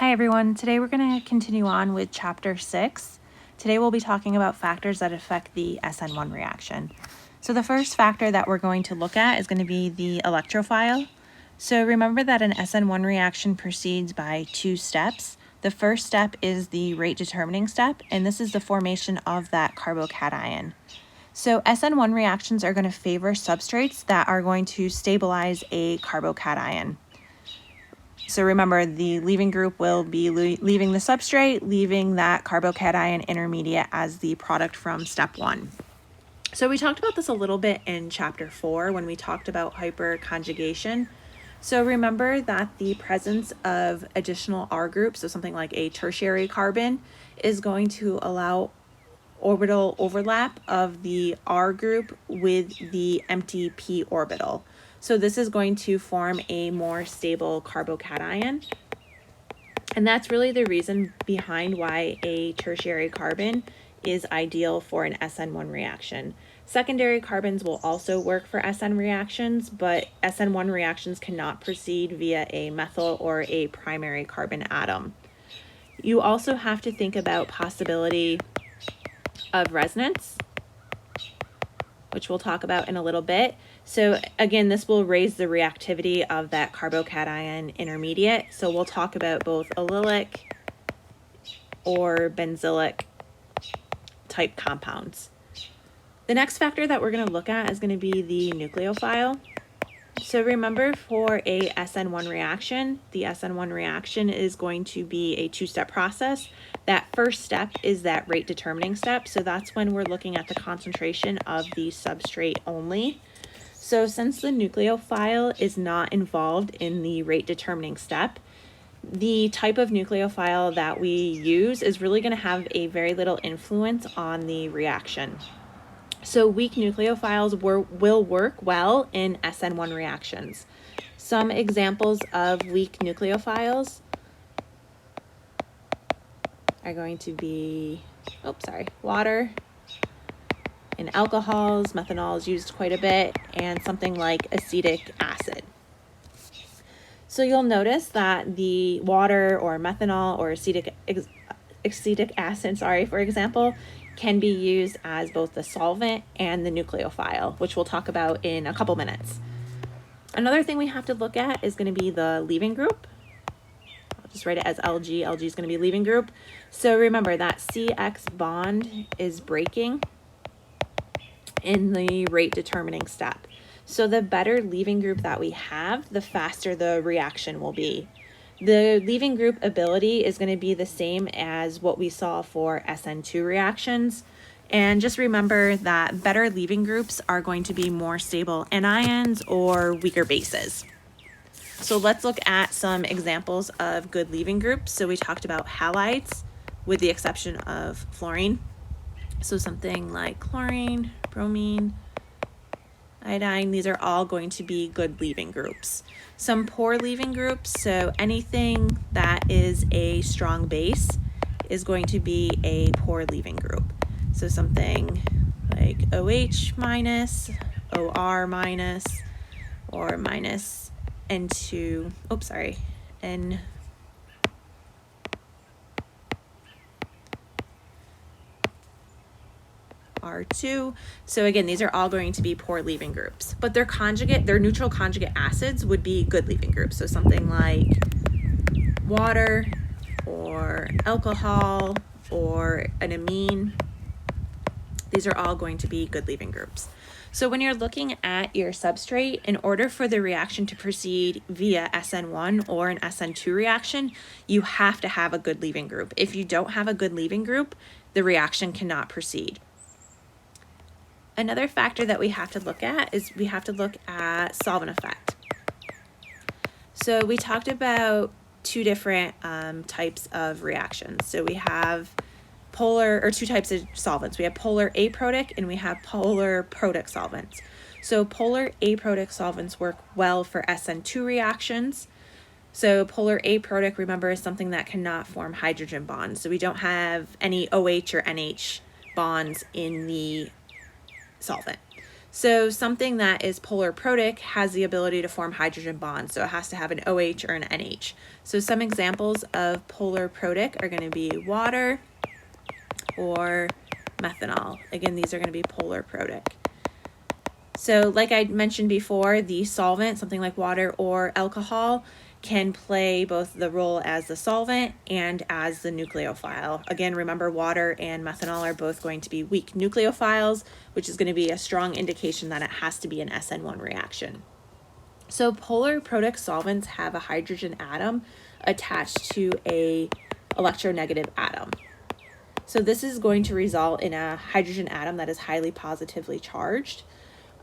Hi everyone, today we're going to continue on with chapter 6. Today we'll be talking about factors that affect the SN1 reaction. So the first factor that we're going to look at is going to be the electrophile. So remember that an SN1 reaction proceeds by two steps. The first step is the rate determining step, and this is the formation of that carbocation. So SN1 reactions are going to favor substrates that are going to stabilize a carbocation. So remember, the leaving group will be leaving the substrate, leaving that carbocation intermediate as the product from step 1. So we talked about this a little bit in chapter 4 when we talked about hyperconjugation. So remember that the presence of additional R groups, so something like a tertiary carbon, is going to allow orbital overlap of the R group with the empty p orbital. So this is going to form a more stable carbocation. And that's really the reason behind why a tertiary carbon is ideal for an SN1 reaction. Secondary carbons will also work for SN reactions, but SN1 reactions cannot proceed via a methyl or a primary carbon atom. You also have to think about possibility of resonance, which we'll talk about in a little bit. So again, this will raise the reactivity of that carbocation intermediate. So we'll talk about both allylic or benzylic type compounds. The next factor that we're going to look at is going to be the nucleophile. So remember, for a SN1 reaction, the SN1 reaction is going to be a two-step process. That first step is that rate determining step. So that's when we're looking at the concentration of the substrate only. So since the nucleophile is not involved in the rate determining step, the type of nucleophile that we use is really going to have a very little influence on the reaction. So weak nucleophiles will work well in SN1 reactions. Some examples of weak nucleophiles are going to be, water and alcohols. Methanol is used quite a bit, and something like acetic acid. So you'll notice that the water or methanol or acetic acid, for example, can be used as both the solvent and the nucleophile, which we'll talk about in a couple minutes. Another thing we have to look at is going to be the leaving group. I'll just write it as Lg. Lg is going to be leaving group. So remember that CX bond is breaking in the rate determining step. So the better leaving group that we have, the faster the reaction will be. The leaving group ability is going to be the same as what we saw for SN2 reactions. And just remember that better leaving groups are going to be more stable anions or weaker bases. So let's look at some examples of good leaving groups. So we talked about halides with the exception of fluorine. So something like chlorine, bromine, iodine, these are all going to be good leaving groups. Some poor leaving groups, so anything that is a strong base is going to be a poor leaving group. So something like OH minus, OR minus, or minus N2, N R2. So again, these are all going to be poor leaving groups, but their neutral conjugate acids would be good leaving groups. So something like water or alcohol or an amine. These are all going to be good leaving groups. So when you're looking at your substrate, in order for the reaction to proceed via SN1 or an SN2 reaction, you have to have a good leaving group. If you don't have a good leaving group, the reaction cannot proceed. Another factor that we have to look at is we have to look at solvent effect. So we talked about two different types of reactions. So we have two types of solvents. We have polar aprotic and we have polar protic solvents. So polar aprotic solvents work well for SN2 reactions. So polar aprotic, remember, is something that cannot form hydrogen bonds. So we don't have any OH or NH bonds in the solvent. So something that is polar protic has the ability to form hydrogen bonds. So it has to have an OH or an NH. So some examples of polar protic are going to be water or methanol. Again, these are going to be polar protic. So like I mentioned before, the solvent, something like water or alcohol, can play both the role as the solvent and as the nucleophile. Again, remember water and methanol are both going to be weak nucleophiles, which is going to be a strong indication that it has to be an SN1 reaction. So polar protic solvents have a hydrogen atom attached to a electronegative atom. So this is going to result in a hydrogen atom that is highly positively charged.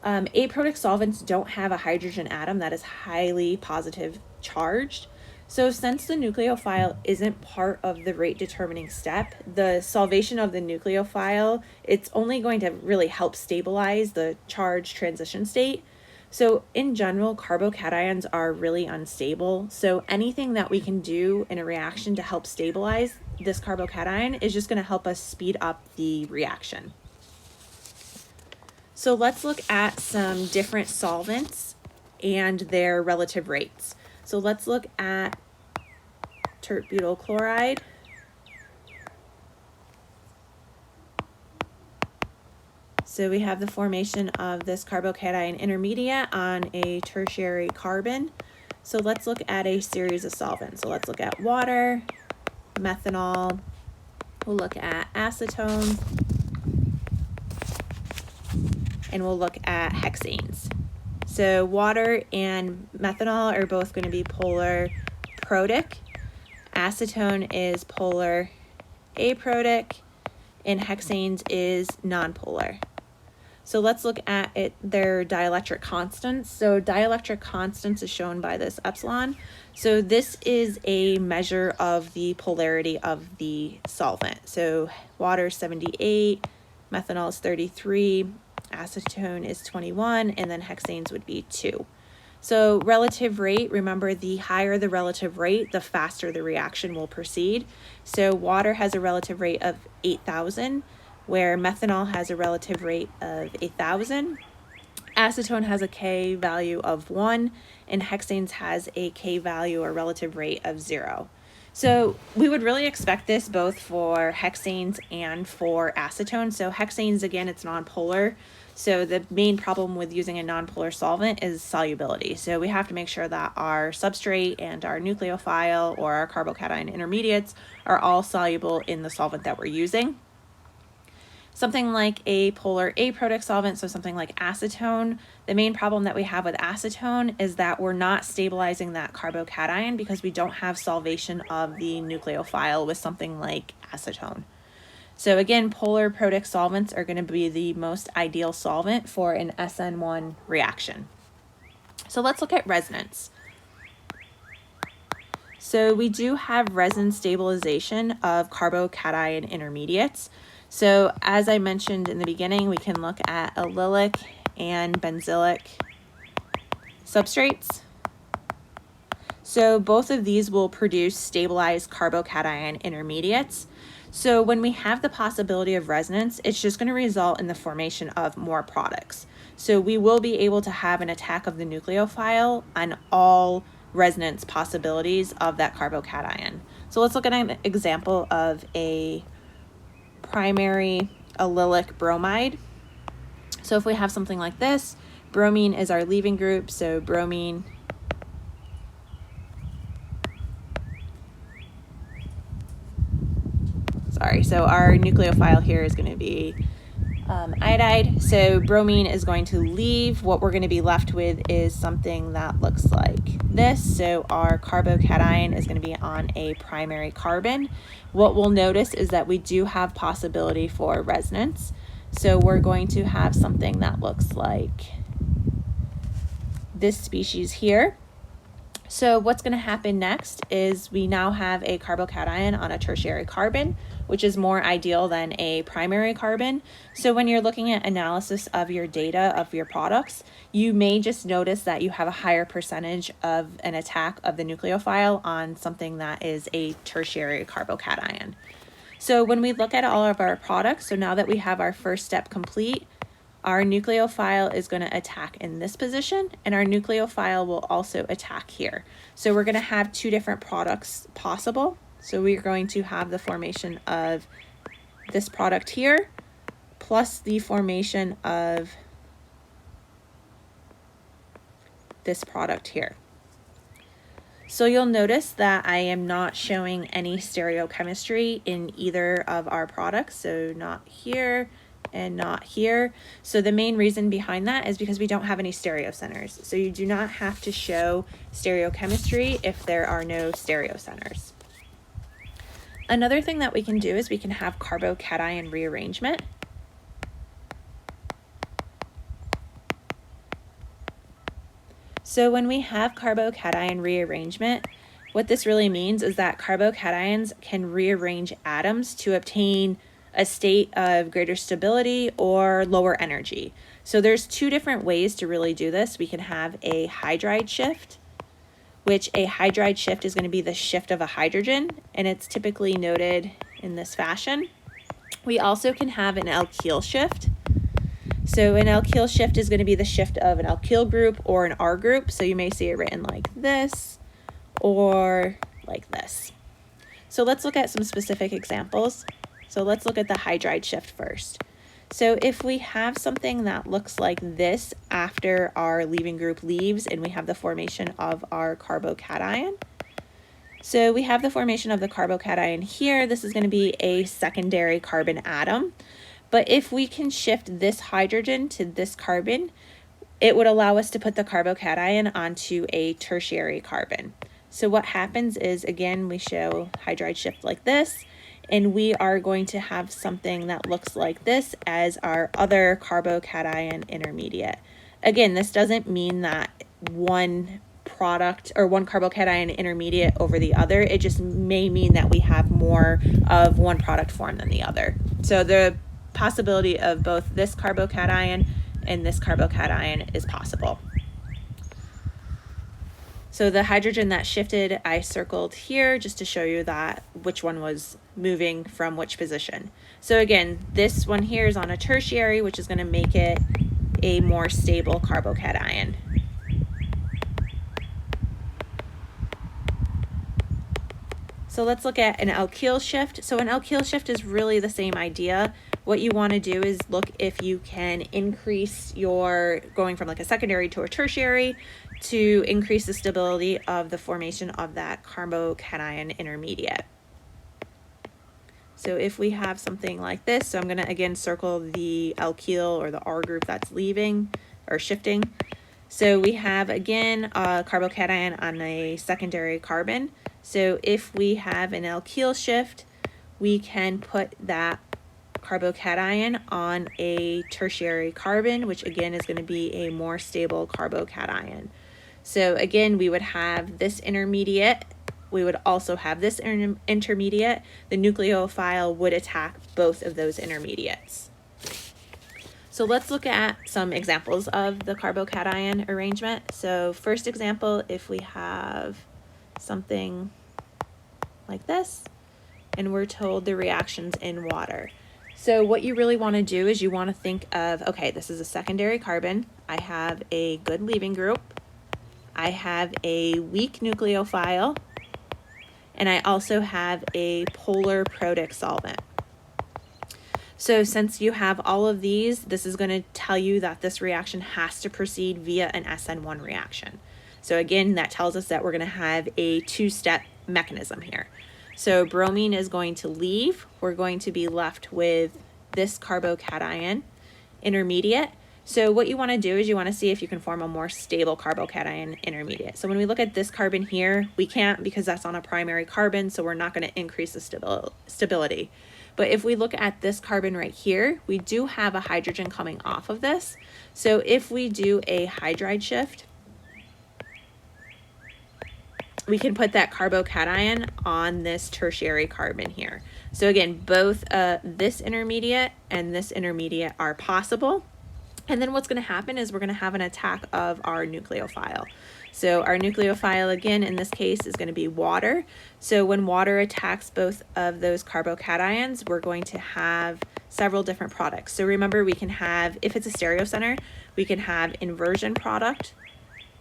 Aprotic solvents don't have a hydrogen atom that is highly positive charged. So since the nucleophile isn't part of the rate determining step, the solvation of the nucleophile, it's only going to really help stabilize the charge transition state. So in general, carbocations are really unstable. So anything that we can do in a reaction to help stabilize this carbocation is just going to help us speed up the reaction. So let's look at some different solvents and their relative rates. So let's look at tert-butyl chloride. So we have the formation of this carbocation intermediate on a tertiary carbon. So let's look at a series of solvents. So let's look at water, methanol, we'll look at acetone, and we'll look at hexanes. So water and methanol are both going to be polar protic. Acetone is polar aprotic, and hexanes is nonpolar. So let's look at their dielectric constants. So dielectric constants is shown by this epsilon. So this is a measure of the polarity of the solvent. So water is 78, methanol is 33, acetone is 21, and then hexanes would be 2. So relative rate, remember the higher the relative rate, the faster the reaction will proceed. So water has a relative rate of 8,000, where methanol has a relative rate of 8,000. Acetone has a K value of 1, and hexanes has a K value or relative rate of 0. So we would really expect this both for hexanes and for acetone. So hexanes, again, it's nonpolar. So the main problem with using a nonpolar solvent is solubility. So we have to make sure that our substrate and our nucleophile or our carbocation intermediates are all soluble in the solvent that we're using. Something like a polar aprotic solvent, so something like acetone, the main problem that we have with acetone is that we're not stabilizing that carbocation because we don't have solvation of the nucleophile with something like acetone. So again, polar protic solvents are going to be the most ideal solvent for an SN1 reaction. So let's look at resonance. So we do have resonance stabilization of carbocation intermediates. So as I mentioned in the beginning, we can look at allylic and benzylic substrates. So both of these will produce stabilized carbocation intermediates. So when we have the possibility of resonance, it's just going to result in the formation of more products. So we will be able to have an attack of the nucleophile on all resonance possibilities of that carbocation. So let's look at an example of a primary allylic bromide. So if we have something like this, bromine is our leaving group, so bromine so our nucleophile here is going to be iodide. So bromine is going to leave. What we're going to be left with is something that looks like this. So our carbocation is going to be on a primary carbon. What we'll notice is that we do have possibility for resonance. So we're going to have something that looks like this species here. So what's going to happen next is we now have a carbocation on a tertiary carbon, which is more ideal than a primary carbon. So when you're looking at analysis of your data of your products, you may just notice that you have a higher percentage of an attack of the nucleophile on something that is a tertiary carbocation. So when we look at all of our products, so now that we have our first step complete, our nucleophile is going to attack in this position, and our nucleophile will also attack here. So we're going to have two different products possible. So we're going to have the formation of this product here, plus the formation of this product here. So you'll notice that I am not showing any stereochemistry in either of our products, so not here and not here. So the main reason behind that is because we don't have any stereocenters. So you do not have to show stereochemistry if there are no stereocenters. Another thing that we can do is we can have carbocation rearrangement. So when we have carbocation rearrangement, what this really means is that carbocations can rearrange atoms to obtain a state of greater stability or lower energy. So there's two different ways to really do this. We can have a hydride shift, which a hydride shift is going to be the shift of a hydrogen, and it's typically noted in this fashion. We also can have an alkyl shift. So an alkyl shift is going to be the shift of an alkyl group or an R group. So you may see it written like this or like this. So let's look at some specific examples. So let's look at the hydride shift first. So if we have something that looks like this after our leaving group leaves and we have the formation of our carbocation. So we have the formation of the carbocation here. This is going to be a secondary carbon atom. But if we can shift this hydrogen to this carbon, it would allow us to put the carbocation onto a tertiary carbon. So what happens is, again, we show hydride shift like this, and we are going to have something that looks like this as our other carbocation intermediate. Again, this doesn't mean that one product or one carbocation intermediate over the other. It just may mean that we have more of one product form than the other. So the possibility of both this carbocation and this carbocation is possible. So the hydrogen that shifted, I circled here just to show you that which one was moving from which position. So again, this one here is on a tertiary, which is going to make it a more stable carbocation. So let's look at an alkyl shift. So an alkyl shift is really the same idea. What you want to do is look if you can increase your going from like a secondary to a tertiary to increase the stability of the formation of that carbocation intermediate. So if we have something like this, so I'm going to again circle the alkyl or the R group that's leaving or shifting. So we have again a carbocation on a secondary carbon. So if we have an alkyl shift, we can put that carbocation on a tertiary carbon, which again is going to be a more stable carbocation. So again, we would have this intermediate. We would also have this intermediate. The nucleophile would attack both of those intermediates. So let's look at some examples of the carbocation arrangement. So first example, if we have something like this, and we're told the reactions in water. So what you really want to do is you want to think of, okay, this is a secondary carbon. I have a good leaving group. I have a weak nucleophile. And I also have a polar protic solvent. So since you have all of these, this is going to tell you that this reaction has to proceed via an SN1 reaction. So again, that tells us that we're going to have a two-step mechanism here. So bromine is going to leave. We're going to be left with this carbocation intermediate. So what you want to do is you want to see if you can form a more stable carbocation intermediate. So when we look at this carbon here, we can't because that's on a primary carbon, so we're not going to increase the stability. But if we look at this carbon right here, we do have a hydrogen coming off of this. So if we do a hydride shift, we can put that carbocation on this tertiary carbon here. So again, both this intermediate and this intermediate are possible. And then what's going to happen is we're going to have an attack of our nucleophile. So our nucleophile, again, in this case, is going to be water. So when water attacks both of those carbocations, we're going to have several different products. So remember, we can have, if it's a stereocenter, we can have inversion product,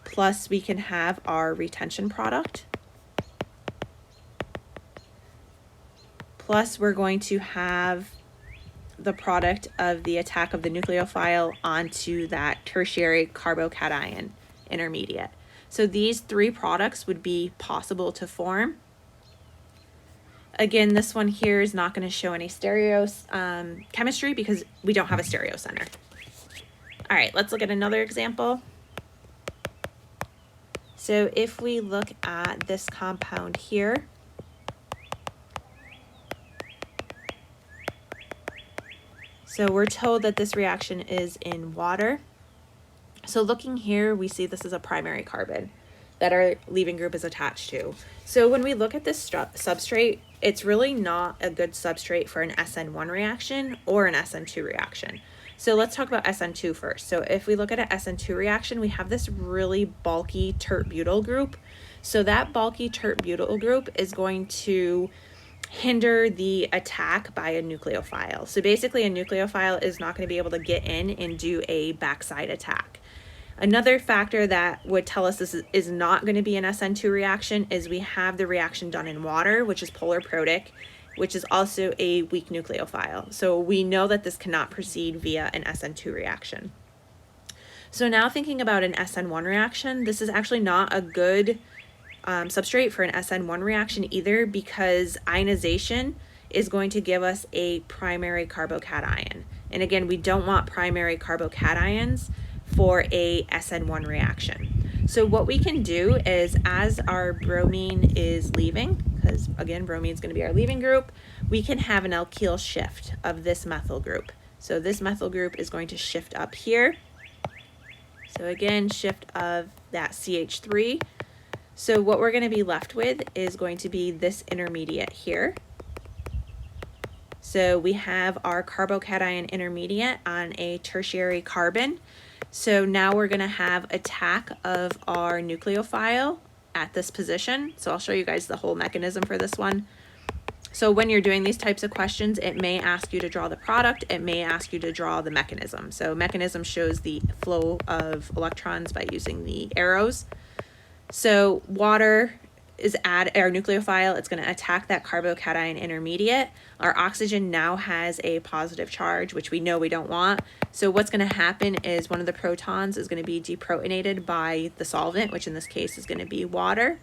plus we can have our retention product. Plus we're going to have the product of the attack of the nucleophile onto that tertiary carbocation intermediate. So these three products would be possible to form. Again, this one here is not going to show any stereo chemistry because we don't have a stereocenter. All right, let's look at another example. So if we look at this compound here, so we're told that this reaction is in water. So looking here, we see this is a primary carbon that our leaving group is attached to. So when we look at this substrate, it's really not a good substrate for an SN1 reaction or an SN2 reaction. So let's talk about SN2 first. So if we look at an SN2 reaction, we have this really bulky tert-butyl group. So that bulky tert-butyl group is going to hinder the attack by a nucleophile. So basically a nucleophile is not going to be able to get in and do a backside attack. Another factor that would tell us this is not going to be an SN2 reaction is we have the reaction done in water, which is polar protic, which is also a weak nucleophile. So we know that this cannot proceed via an SN2 reaction. So now thinking about an SN1 reaction, this is actually not a good substrate for an SN1 reaction either, because ionization is going to give us a primary carbocation. And again, we don't want primary carbocations for a SN1 reaction. So what we can do is, as our bromine is leaving, because again, bromine is going to be our leaving group, we can have an alkyl shift of this methyl group. So this methyl group is going to shift up here. So again, shift of that CH3. So what we're going to be left with is going to be this intermediate here. So we have our carbocation intermediate on a tertiary carbon. So now we're going to have attack of our nucleophile at this position. So I'll show you guys the whole mechanism for this one. So when you're doing these types of questions, it may ask you to draw the product. It may ask you to draw the mechanism. So mechanism shows the flow of electrons by using the arrows. So water is our nucleophile. It's going to attack that carbocation intermediate. Our oxygen now has a positive charge, which we know we don't want. So what's going to happen is one of the protons is going to be deprotonated by the solvent, which in this case is going to be water.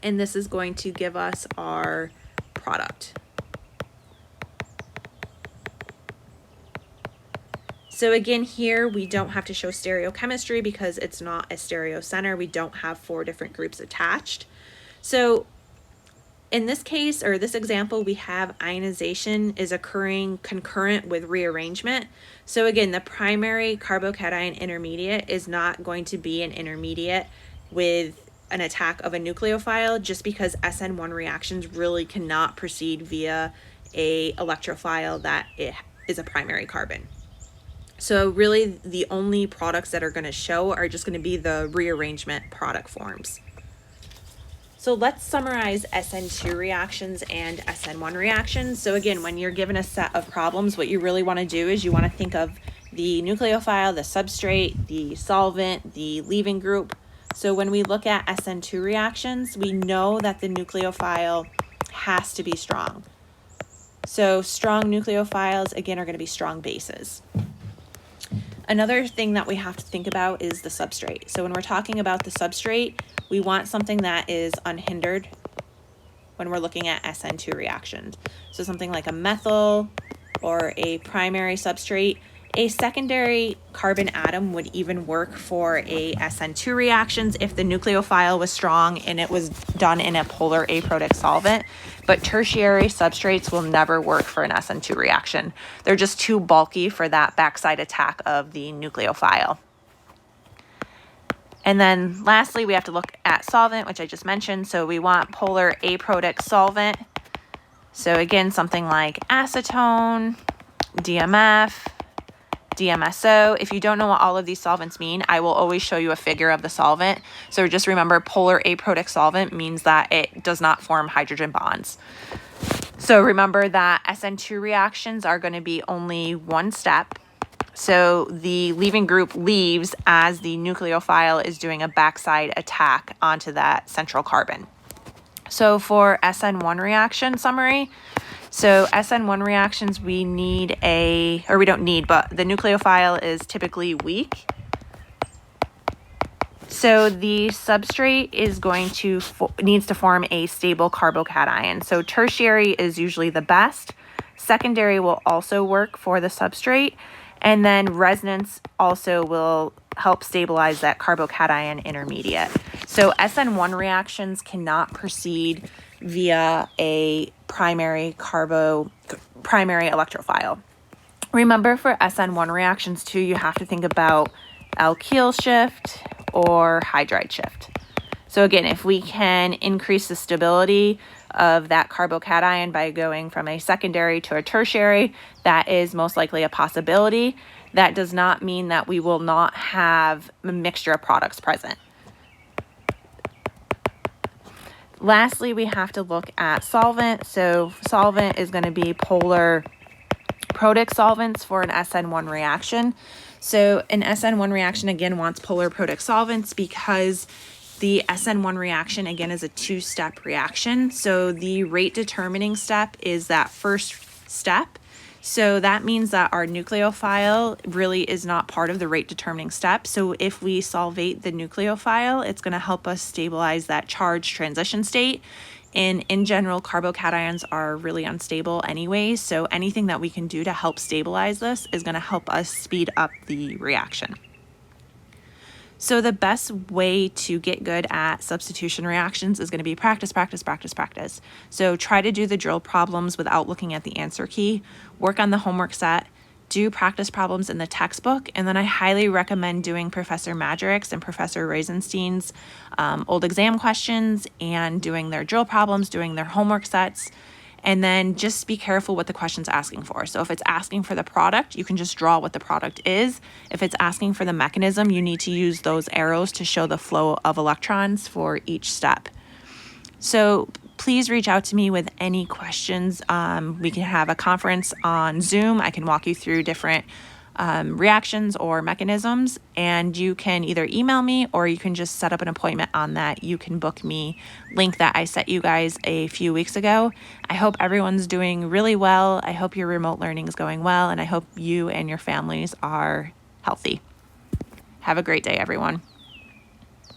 And this is going to give us our product. So again, here we don't have to show stereochemistry because it's not a stereocenter. We don't have 4 different groups attached. So in this case, or this example, we have ionization is occurring concurrent with rearrangement. So again, the primary carbocation intermediate is not going to be an intermediate with an attack of a nucleophile, just because SN1 reactions really cannot proceed via a electrophile that is a primary carbon. So really the only products that are going to show are just going to be the rearrangement product forms. So let's summarize SN2 reactions and SN1 reactions. So again, when you're given a set of problems, what you really want to do is you want to think of the nucleophile, the substrate, the solvent, the leaving group. So when we look at SN2 reactions, we know that the nucleophile has to be strong. So strong nucleophiles, again, are going to be strong bases. Another thing that we have to think about is the substrate. So when we're talking about the substrate, we want something that is unhindered when we're looking at SN2 reactions. So something like a methyl or a primary substrate. A secondary carbon atom would even work for a SN2 reactions if the nucleophile was strong and it was done in a polar aprotic solvent. But tertiary substrates will never work for an SN2 reaction. They're just too bulky for that backside attack of the nucleophile. And then lastly, we have to look at solvent, which I just mentioned. So we want polar aprotic solvent. So again, something like acetone, DMF, DMSO. If you don't know what all of these solvents mean, I will always show you a figure of the solvent. So just remember, polar aprotic solvent means that it does not form hydrogen bonds. So remember that SN2 reactions are going to be only one step. So the leaving group leaves as the nucleophile is doing a backside attack onto that central carbon. So for SN1 reaction summary, so SN1 reactions, we don't need, but the nucleophile is typically weak. So the substrate is going to needs to form a stable carbocation. So tertiary is usually the best. Secondary will also work for the substrate. And then resonance also will help stabilize that carbocation intermediate. So SN1 reactions cannot proceed via a primary electrophile. Remember, for SN1 reactions too, you have to think about alkyl shift or hydride shift. So again, if we can increase the stability of that carbocation by going from a secondary to a tertiary, that is most likely a possibility. That does not mean that we will not have a mixture of products present. Lastly, we have to look at solvent. So solvent is going to be polar protic solvents for an SN1 reaction. So an SN1 reaction again wants polar protic solvents because the SN1 reaction again is a two-step reaction. So the rate determining step is that first step. So that means that our nucleophile really is not part of the rate determining step. So if we solvate the nucleophile, it's going to help us stabilize that charge transition state. And in general, carbocations are really unstable anyways. So anything that we can do to help stabilize this is going to help us speed up the reaction. So the best way to get good at substitution reactions is going to be practice, practice, practice, practice. So try to do the drill problems without looking at the answer key, work on the homework set, do practice problems in the textbook, and then I highly recommend doing Professor Madrick's and Professor Reisenstein's old exam questions and doing their drill problems, doing their homework sets. And then just be careful what the question's asking for. So if it's asking for the product, you can just draw what the product is. If it's asking for the mechanism, you need to use those arrows to show the flow of electrons for each step. So please reach out to me with any questions. We can have a conference on Zoom. I can walk you through different reactions or mechanisms, and you can either email me or you can just set up an appointment on that. You can book me link that I set you guys a few weeks ago. I hope everyone's doing really well. I hope your remote learning is going well, and I hope you and your families are healthy. Have a great day, everyone.